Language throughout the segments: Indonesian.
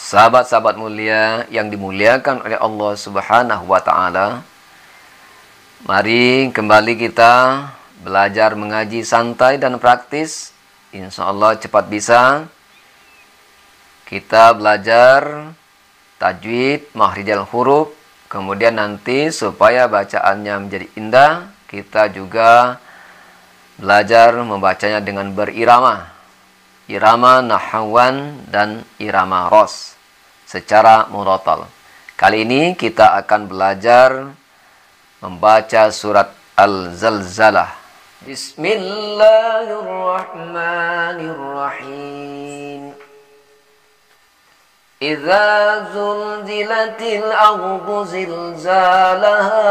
Sahabat-sahabat mulia yang dimuliakan oleh Allah Subhanahu wa Ta'ala, mari kembali kita belajar mengaji santai dan praktis. Insya Allah cepat bisa. Kita belajar tajwid, makhrijal huruf, kemudian nanti supaya bacaannya menjadi indah, kita juga belajar membacanya dengan berirama. Irama nahawan dan irama ros secara murattal. Kali ini kita akan belajar membaca surat Al-Zalzalah. Bismillahirrahmanirrahim. Idza zulzilatil ardu zilzalaha.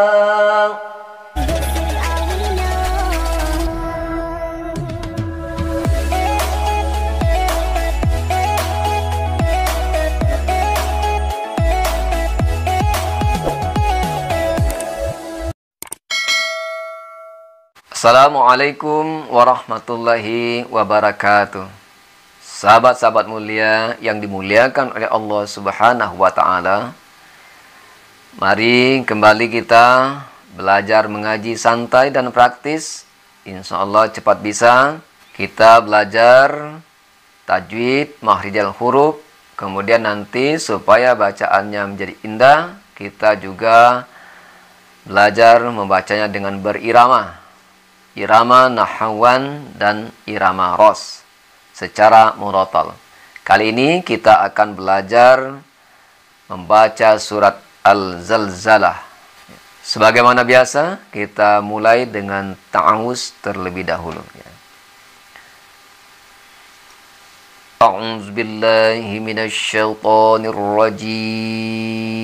Assalamualaikum warahmatullahi wabarakatuh. Sahabat-sahabat mulia yang dimuliakan oleh Allah Subhanahu wa Ta'ala, mari kembali kita belajar mengaji santai dan praktis. Insya Allah cepat bisa. Kita belajar tajwid, makhrijal huruf, kemudian nanti supaya bacaannya menjadi indah, kita juga belajar membacanya dengan berirama. Irama nahawan dan irama ros secara murattal. Kali ini kita akan belajar membaca surat Al-Zalzalah. Sebagaimana biasa, kita mulai dengan ta'awuz terlebih dahulu. A'udzu billahi minasy syaithanir rajim.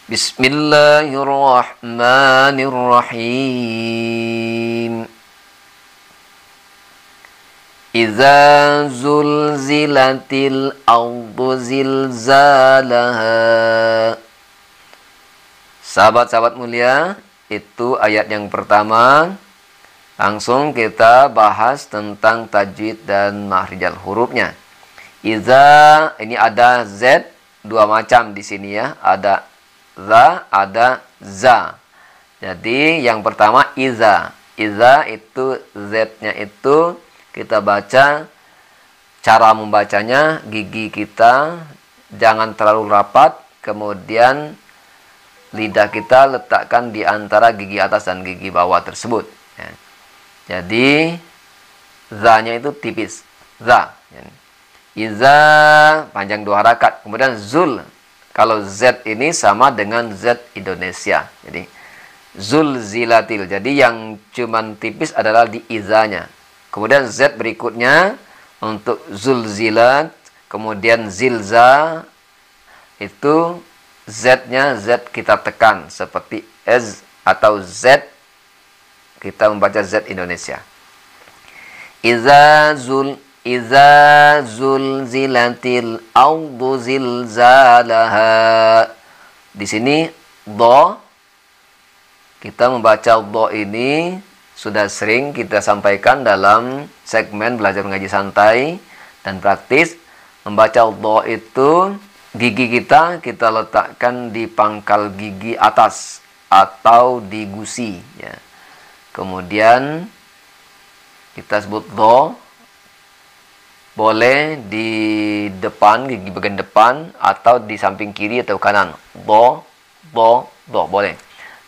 Bismillahirrahmanirrahim. Idza zulzilatil ardu zilzalaha. Sahabat-sahabat mulia, itu ayat yang pertama. Langsung kita bahas tentang tajwid dan makhrijal hurufnya. Idza, ini ada Z dua macam di sini ya, ada za, ada za. Jadi yang pertama iza. Iza itu Z-nya itu kita baca, cara membacanya gigi kita jangan terlalu rapat, kemudian lidah kita letakkan di antara gigi atas dan gigi bawah tersebut. Jadi za-nya itu tipis. Za. Iza panjang 2 harakat. Kemudian zul. Kalau Z ini sama dengan Z Indonesia. Jadi zulzilatil. Jadi yang cuman tipis adalah di izanya. Kemudian Z berikutnya untuk zulzilat. Kemudian zilza. Itu Z-nya Z kita tekan. Seperti Z atau Z. Kita membaca Z Indonesia. Iza zulzilatil ardu zilzalaha. Di sini do, kita membaca do ini sudah sering kita sampaikan dalam segmen belajar mengaji santai dan praktis. Membaca do itu gigi kita letakkan di pangkal gigi atas atau di gusi ya. Kemudian kita sebut do. Boleh di depan, gigi bagian depan, atau di samping kiri atau kanan. Do, boleh.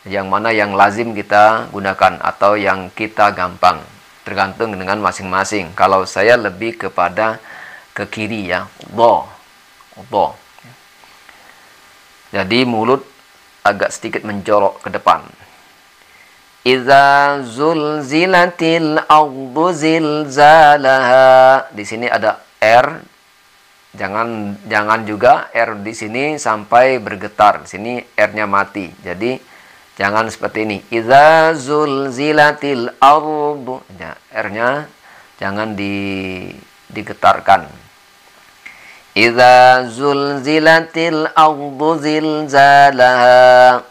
Yang mana yang lazim kita gunakan, atau yang kita gampang. Tergantung dengan masing-masing. Kalau saya lebih kepada ke kiri ya. Do. Jadi mulut agak sedikit menjorok ke depan. Idza zulzilatil ardu zilzalaha. Di sini ada R. Jangan juga R di sini sampai bergetar. Di sini R-nya mati. Jadi jangan seperti ini. Idza zulzilatil ardu. Ya, R-nya jangan digetarkan. Idza zulzilatil ardu zilzalaha.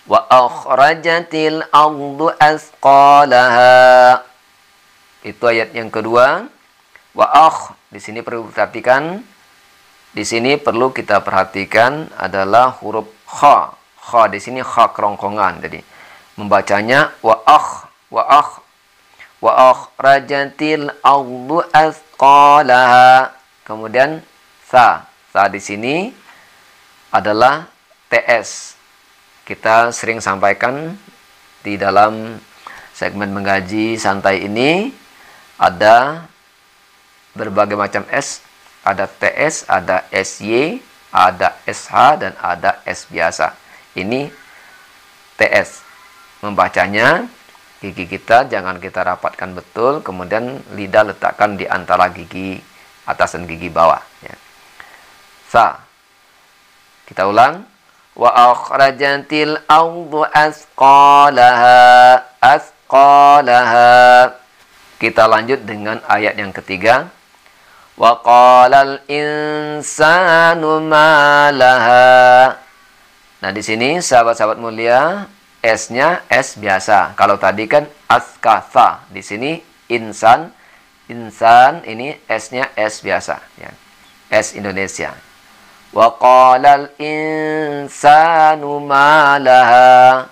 Wa akhrajatil ardu asqalaha. Itu ayat yang kedua. Wa di sini perlu perhatikan. Di sini perlu kita perhatikan adalah huruf kha. Kha di sini kha kerongkongan. Jadi membacanya wa akhrajatil ardu athqalaha. Kemudian sa. Sa di sini adalah TS. Kita sering sampaikan di dalam segmen mengaji santai ini ada berbagai macam S, ada TS, ada SY, ada SH, dan ada S biasa. Ini TS. Membacanya, gigi kita jangan kita rapatkan betul, kemudian lidah letakkan di antara gigi atas dan gigi bawah. Ya. Sa. Kita ulang. Wa akhrajatil ardu athqalaha. Athqalaha. Kita lanjut dengan ayat yang ketiga. Wa qalal insanu ma laha. Nah, di sini sahabat-sahabat mulia, S-nya S biasa. Kalau tadi kan askatha. Di sini insan. Insan ini S-nya S biasa, ya. S Indonesia. Wa qalal insanu ma laha.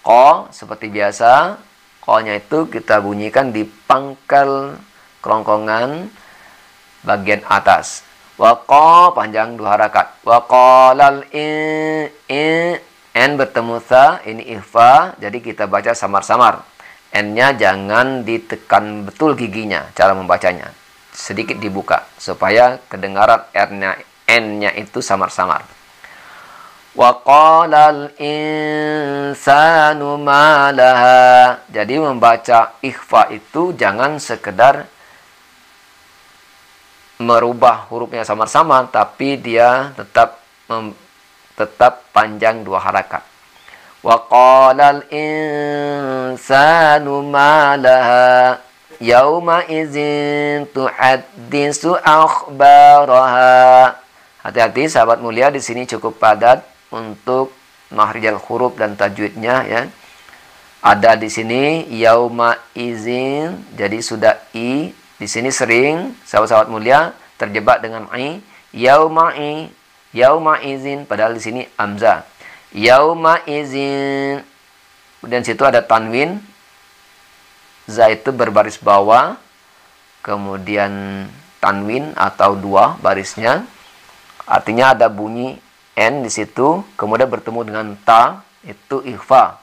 Qa seperti biasa. Qa-nya itu kita bunyikan di pangkal kerongkongan bagian atas. Wa qa panjang 2 harakat. Wa qalal N bertemu sa, ini ikhfa, jadi kita baca samar-samar. N-nya jangan ditekan betul giginya cara membacanya. Sedikit dibuka supaya kedengaran N-nya itu samar-samar. Wa qalal insanu ma laha. Jadi membaca ikhfa itu jangan sekedar merubah hurufnya samar-samar, tapi dia tetap panjang 2 harakat. Wa qalal insanu ma laha yauma idzin tuhaddisu akhbaraha. Hati-hati sahabat mulia, di sini cukup padat untuk mahrijal huruf dan tajwidnya, ya. Ada di sini yauma izin, jadi sudah i. Di sini sering sahabat-sahabat mulia terjebak dengan i, yauma izin, padahal di sini hamzah. Yauma izin. Kemudian situ ada tanwin. Za itu berbaris bawah. Kemudian tanwin atau 2 barisnya. Artinya ada bunyi N di situ, kemudian bertemu dengan ta, itu ikhfa.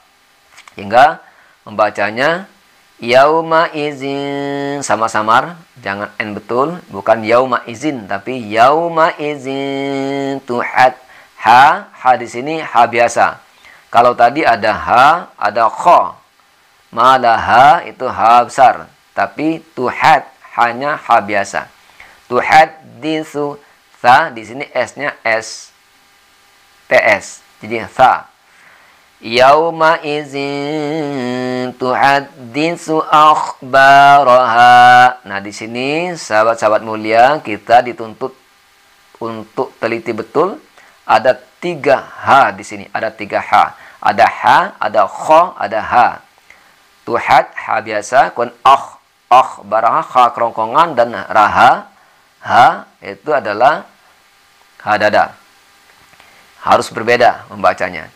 Hingga membacanya yauma izin sama-samar, jangan N betul, bukan yauma izin, tapi yauma izin tuhad. Ha di sini ha biasa. Kalau tadi ada ha, ada kha. Malaha itu ha besar, tapi tuhad hanya ha biasa. Tuhad disu. Sa di sini S-nya S TS. Jadi sa. Yauma izin tuhaddisu akhbaraha. Nah, di sini sahabat-sahabat mulia kita dituntut untuk teliti betul. Ada 3 ha di sini, ada 3 ha. Ada ha, ada kha, ada ha. Tuhad ha biasa, kun akhbaraha kha kerongkongan, dan raha ha itu adalah ha dada. Harus berbeda membacanya.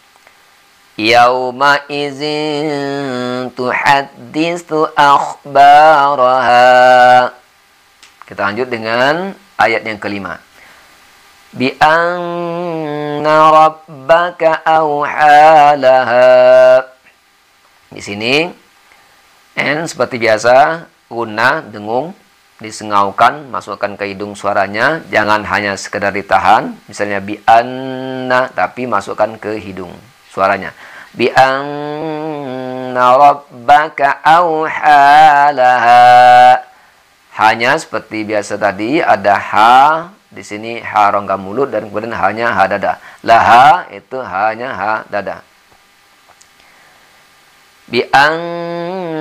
Yauma izin tuhaddisu akhbaraha. Kita lanjut dengan ayat yang kelima. Bi anna rabbaka awhalaha. Di sini N seperti biasa, guna dengung, disengaukan, masukkan ke hidung suaranya, jangan hanya sekedar ditahan, misalnya bi anna, tapi masukkan ke hidung suaranya. Bi anna rabbaka awhalaha. Hanya seperti biasa tadi, ada ha di sini, ha rongga mulut, dan kemudian hanya ha dada. Laha itu hanya ha dada. Bi anna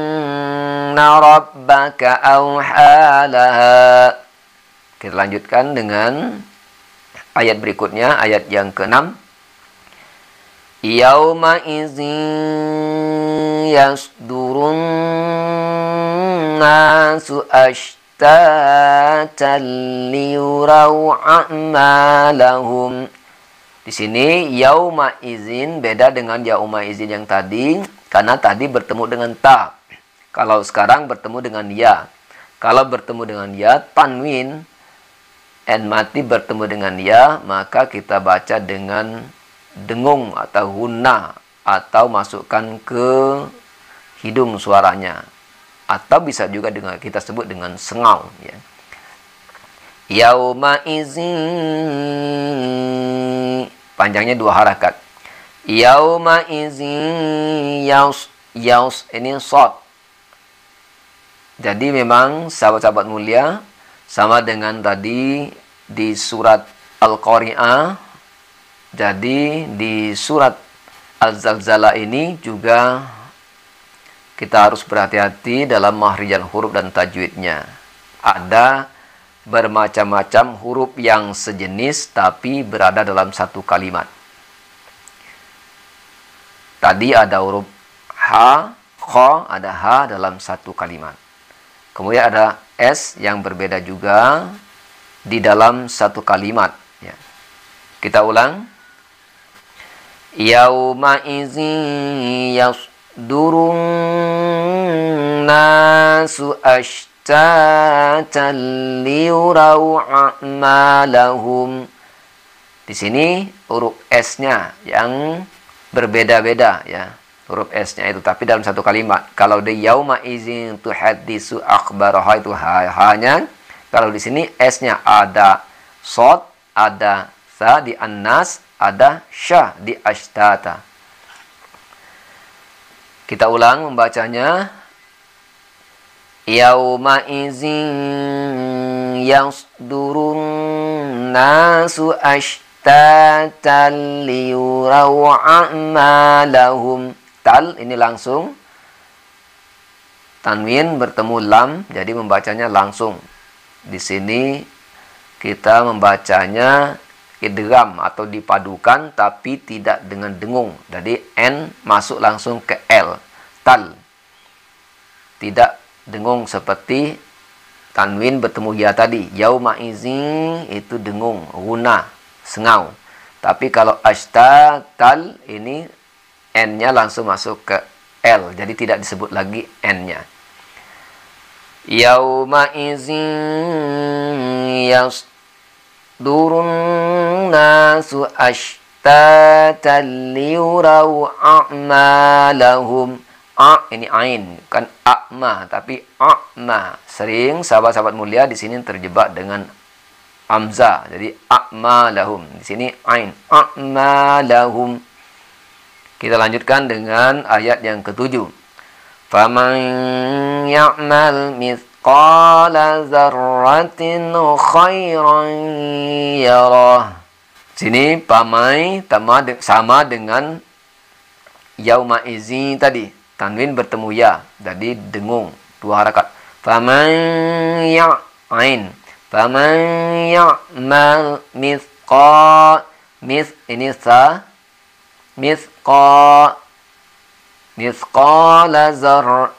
rabbaka awhalaha. Kita lanjutkan dengan ayat berikutnya, ayat yang ke-6. Yauma idzin yasdurun nasu ashtatan liyurau a'malahum. Di sini yauma izin beda dengan yauma izin yang tadi, karena tadi bertemu dengan ta. Kalau sekarang bertemu dengan ya. Kalau bertemu dengan ya, tanwin n mati bertemu dengan ya, maka kita baca dengan dengung atau hunna, atau masukkan ke hidung suaranya, atau bisa juga dengan kita sebut dengan sengau, ya. Yauma izin, panjangnya 2 harakat. Yauma izin yaus ini shad. Jadi memang sahabat-sahabat mulia, sama dengan tadi di surat Al-Qari'ah, jadi di surat Al-Zalzalah ini juga kita harus berhati-hati dalam mahrijal huruf dan tajwidnya. Ada bermacam-macam huruf yang sejenis tapi berada dalam satu kalimat. Tadi ada huruf ha, kha, ada ha dalam satu kalimat. Kemudian ada S yang berbeda juga di dalam satu kalimat, ya. Kita ulang. Yauma izin yasdurun nasu ashtatan liyurau a'malahum. Di sini huruf S-nya yang berbeda-beda, ya. Huruf S-nya itu, tapi dalam satu kalimat. Kalau di yauma izin tuhaddisu akhbaraha itu hanya. Kalau di sini S-nya ada shad, ada sa di annas, ada syah di ashtata. Kita ulang membacanya. Yauma izin yasdurun nasu ashtatan liyurau a'malahum. Tal ini langsung, tanwin bertemu lam, jadi membacanya langsung. Di sini kita membacanya idgham atau dipadukan, tapi tidak dengan dengung. Jadi n masuk langsung ke l, tal. Tidak dengung seperti tanwin bertemu ya tadi. Yauma izin itu dengung, guna, sengau. Tapi kalau ashtatal ini n-nya langsung masuk ke l, jadi tidak disebut lagi n-nya. Yauma izin yasdurun nasu ashtatan liyurau a'malahum. A ini ain, kan a'ma, tapi a'ma. Sering sahabat-sahabat mulia di sini terjebak dengan hamzah, jadi a'malahum. Di sini ain, a'malahum. Kita lanjutkan dengan ayat yang ke-7. Faman ya'mal mithqala dzarratin khairan yarah. Sini pamai sama dengan yauma izin tadi. Tanwin bertemu ya, jadi dengung, 2 harakat. Faman ya'ain. Faman ya'mal mithqala, ini sa, mithqala zarra,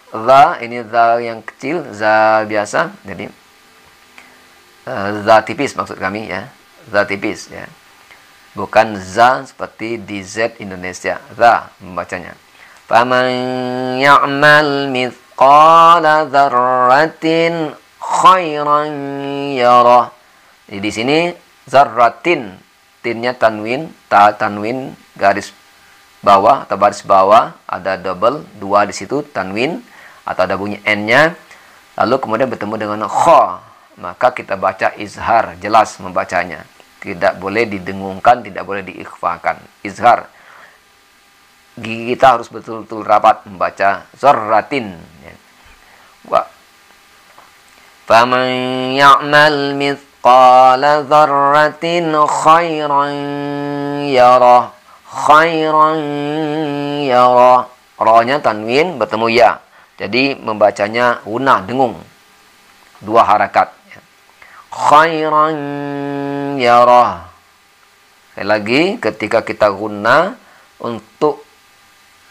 ini za yang kecil, za biasa, jadi za tipis maksud kami, ya, za tipis, ya, bukan za seperti di Z Indonesia, za membacanya. Faman ya'mal mithqala zarratin khairan yarah. Jadi di sini zarratin, tinnya tanwin, ta tanwin garis bawah atau baris bawah, ada double 2 di situ, tanwin atau ada bunyi n-nya, lalu kemudian bertemu dengan kha, maka kita baca izhar, jelas membacanya, tidak boleh didengungkan, tidak boleh diikhfakan, izhar. Gigi kita harus betul-betul rapat membaca zarratin. Faman ya'mal mithqala dzarratin khairan yarah. Khairan yarah. Ra-nya tanwin bertemu ya. Jadi membacanya guna, dengung. 2 harakat. Khairan yarah. Sekali lagi, ketika kita guna, untuk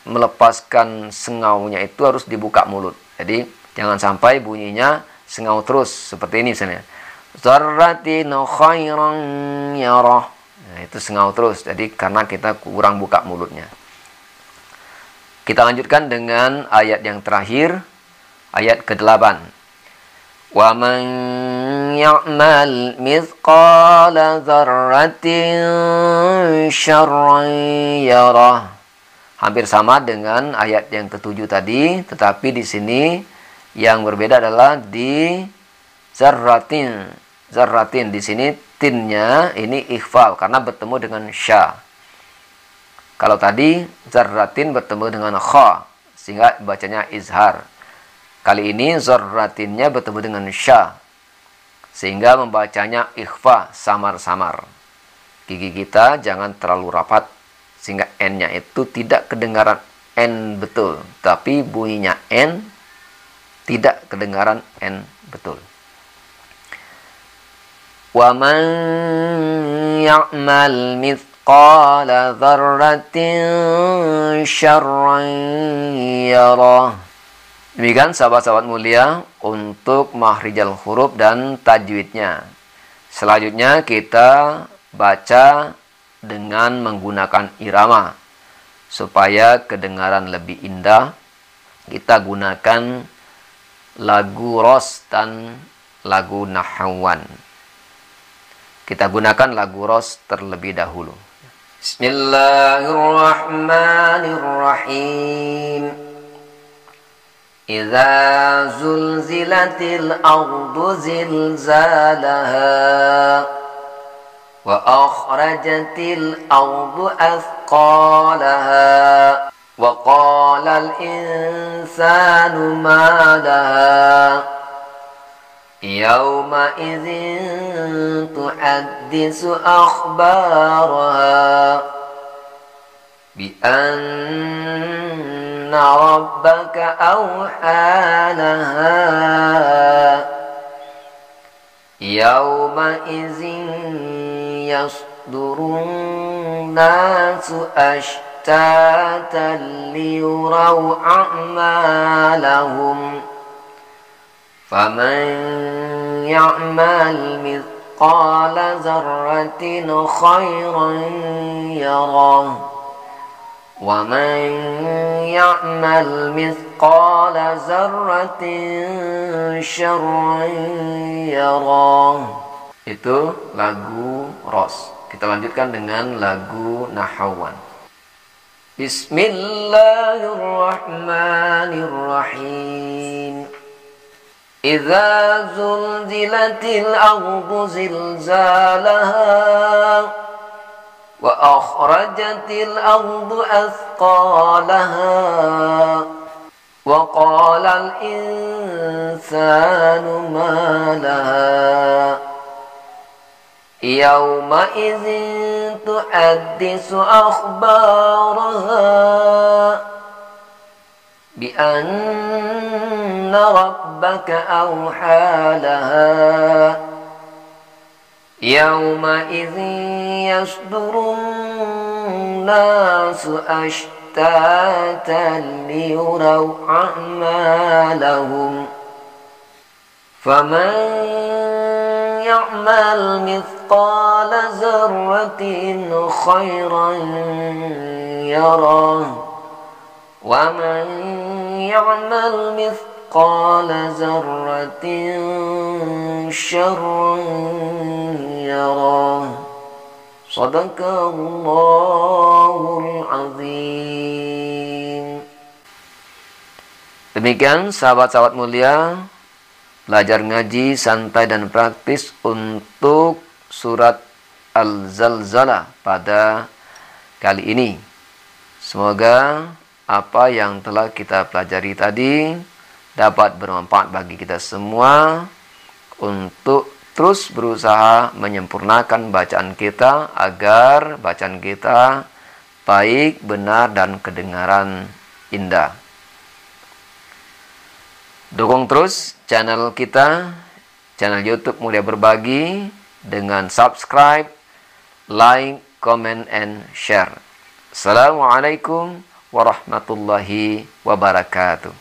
melepaskan sengaunya itu harus dibuka mulut. Jadi jangan sampai bunyinya sengau terus seperti ini misalnya. Zarratin khairan yarah. Nah, itu sengau terus. Jadi karena kita kurang buka mulutnya. Kita lanjutkan dengan ayat yang terakhir, ayat ke-8. Wa man ya'mal mithqala dzarratin syarran yarah. Hampir sama dengan ayat yang ke-7 tadi, tetapi di sini yang berbeda adalah di zarratin. Zarratin di sini tinnya ini ikhfa karena bertemu dengan sya. Kalau tadi zarratin bertemu dengan kha sehingga bacanya izhar. Kali ini zarratinnya bertemu dengan sya sehingga membacanya ikhfa, samar-samar. Gigi kita jangan terlalu rapat sehingga n-nya itu tidak kedengaran n betul, tapi bunyinya n tidak kedengaran n betul. Wa man ya'mal mithqala dzarratin syarran yarah. Demikian sahabat-sahabat mulia untuk makhrijal huruf dan tajwidnya. Selanjutnya kita baca dengan menggunakan irama. Supaya kedengaran lebih indah, kita gunakan lagu ros dan lagu nahwan. Kita gunakan lagu ros terlebih dahulu. Bismillahirrahmanirrahim. Idza zulzilatil ardu zilzalaha wa akhrajatil ardu athqalaha wa qalal insanu ma laha yawma idzin tuhaddisu akhbaraha bi anna rabbaka awha laha yawma idzin yasdurun nasu ashtatan liyuraw a'malahum faman ya'mal mithqala dzarratin khairan yarah wa man ya'mal mithqala dzarratin syarran yarah. Itu lagu ros. Kita lanjutkan dengan lagu nahwan. Bismillahirrahmanirrahim. Idza zulzilatil ardu zilzalaha wa akhrajatil ardu athqalaha wa qalal insanu ma laha yawma idzin tuhaddisu akhbaraha bi anna rabbaka awha laha yawma idzin yasdurun nasu ashtatan liyuraw a'malahum faman ya'mal mithqala dzarratin khairan yarah wa man ya'mal mithqala dzarratin syarran yarah. Shadaqallahul azim. Demikian sahabat-sahabat mulia, belajar ngaji santai dan praktis untuk surat Al-Zalzalah pada kali ini. Semoga apa yang telah kita pelajari tadi dapat bermanfaat bagi kita semua untuk terus berusaha menyempurnakan bacaan kita agar bacaan kita baik, benar, dan kedengaran indah. Dukung terus channel kita, channel YouTube Mulia Berbagi, dengan subscribe, like, comment, and share. Assalamualaikum warahmatullahi wabarakatuh.